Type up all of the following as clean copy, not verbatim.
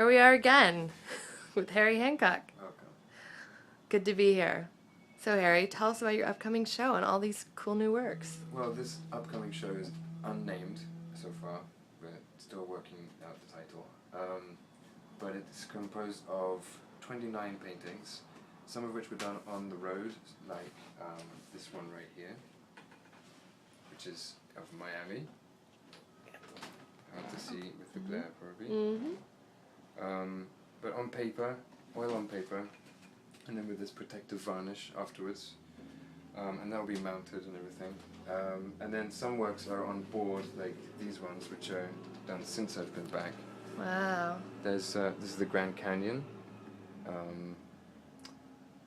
Here we are again with Harry Hancock. Welcome. Good to be here. So Harry, tell us about your upcoming show and all these cool new works. Well, this upcoming show is unnamed so far. We're still working out the title. But it's composed of 29 paintings, some of which were done on the road, like this one right here, which is of Miami. Hard to see with the glare, probably. Mm-hmm. But on paper, oil on paper, and then with this protective varnish afterwards, and that'll be mounted and everything. And then some works are on board, like these ones, which are done since I've been back. Wow. There's this is the Grand Canyon,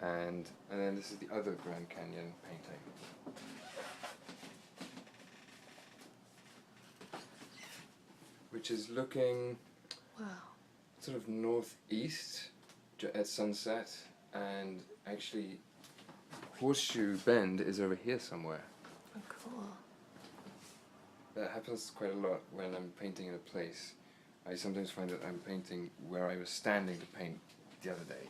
and then this is the other Grand Canyon painting. Which is looking sort of northeast at sunset, and actually Horseshoe Bend is over here somewhere. Oh, cool. That happens quite a lot when I'm painting in a place. I sometimes find that I'm painting where I was standing to paint the other day.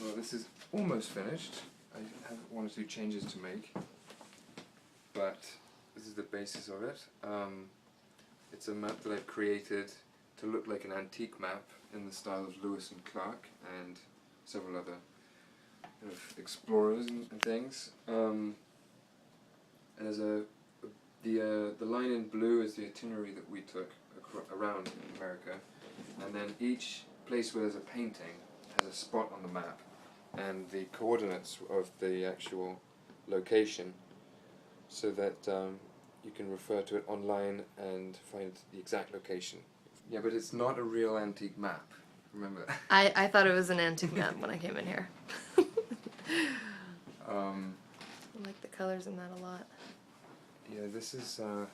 Well, this is almost finished. I have one or two changes to make, but this is the basis of it. It's a map that I've created to look like an antique map in the style of Lewis and Clark and several other kind of explorers and things. And there's the line in blue is the itinerary that we took around America, and then each place where there's a painting has a spot on the map and the coordinates of the actual location, so that you can refer to it online and find the exact location. Yeah, but it's not a real antique map, remember? I thought it was an antique map when I came in here. I like the colors in that a lot. Yeah, this is the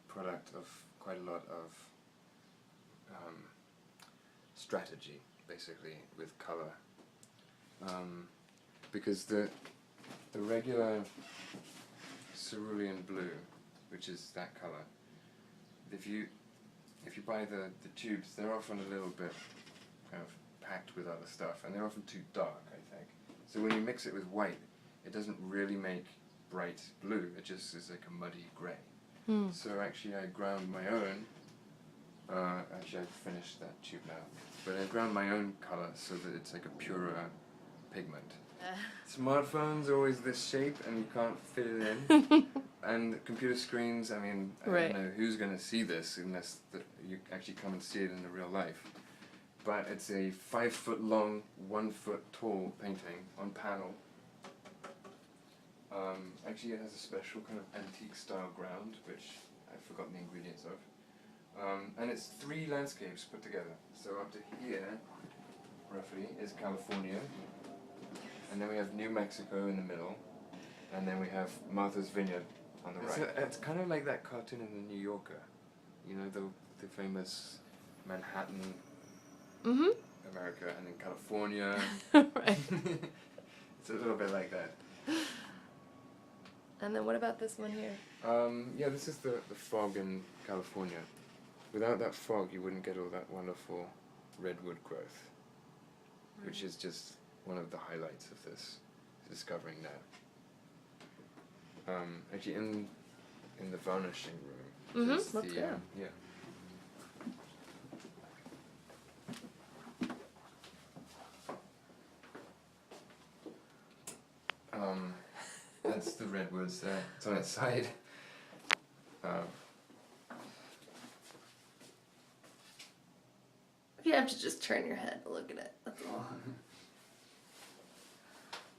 product of quite a lot of strategy, basically, with color. Because the regular cerulean blue, which is that color, if you buy the tubes, they're often a little bit kind of packed with other stuff, and they're often too dark, I think. So when you mix it with white, it doesn't really make bright blue, it just is like a muddy grey. So actually I ground my own, actually I've finished that tube now, but I ground my own colour so that it's like a purer pigment. Smartphones are always this shape and you can't fit it in. And computer screens, I mean, I don't know who's going to see this unless you actually come and see it in the real life. But it's a 5 foot long, 1 foot tall painting on panel. Actually it has a special kind of antique style ground, which I've forgotten the ingredients of. And it's 3 landscapes put together. So up to here, roughly, is California. And then we have New Mexico in the middle. And then we have Martha's Vineyard on the right. It's kind of like that cartoon in The New Yorker. You know, the famous Manhattan, America, and then California. Right. It's a little bit like that. And then what about this one here? Yeah, this is the fog in California. Without that fog, you wouldn't get all that wonderful redwood growth, which is just one of the highlights of this, discovering that. Actually, in the varnishing room. Let's go. Yeah. That's the redwoods there. It's on its side. You have to just turn your head to look at it, that's all.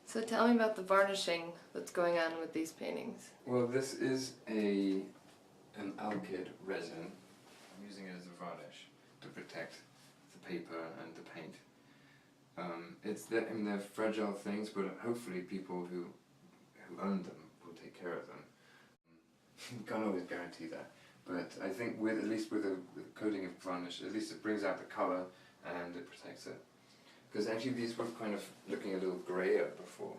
So tell me about the varnishing that's going on with these paintings. Well, this is an alkyd resin. I'm using it as a varnish to protect the paper and the paint. They're fragile things, but hopefully people who own them will take care of them. You can't always guarantee that, but I think at least with a coating of varnish, at least it brings out the colour and it protects it. Because actually these were kind of looking a little greyer before,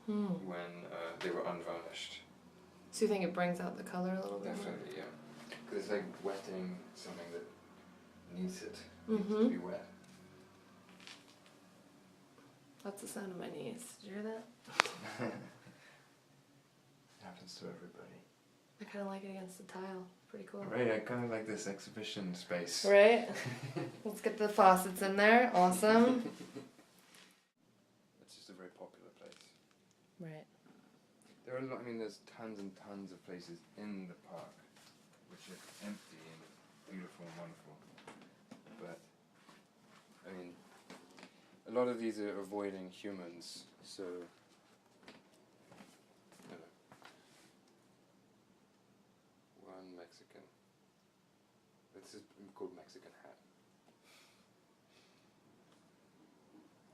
when they were unvarnished. So you think it brings out the color a little bit more? Definitely, yeah. It's like wetting something that needs it. Needs to be wet. That's the sound of my knees. Did you hear that? Happens to everybody. I kind of like it against the tile. Pretty cool. Right, I kind of like this exhibition space. Right? Let's get the faucets in there. Awesome. It's just a very popular place. Right. There are a lot, I mean, there's tons and tons of places in the park which are empty and beautiful and wonderful. But, I mean, a lot of these are avoiding humans, so. Hello. One Mexican. This is called Mexican Hat.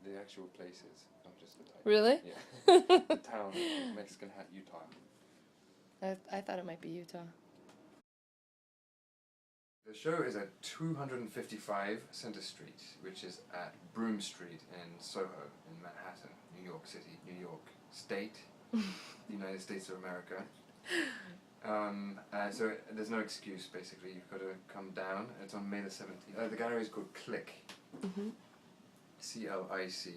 The actual places, not just the title. Really? Yeah. The town, Mexican Hat, Utah. I thought it might be Utah. The show is at 255 Center Street, which is at Broome Street in Soho, in Manhattan, New York City, New York State, the United States of America. So there's no excuse, basically. You've got to come down. It's on May the 17th. The gallery is called Clic. C-L-I-C.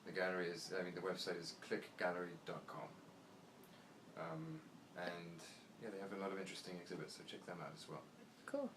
The gallery is, the website is clicgallery.com. And yeah, they have a lot of interesting exhibits, so check them out as well. Cool.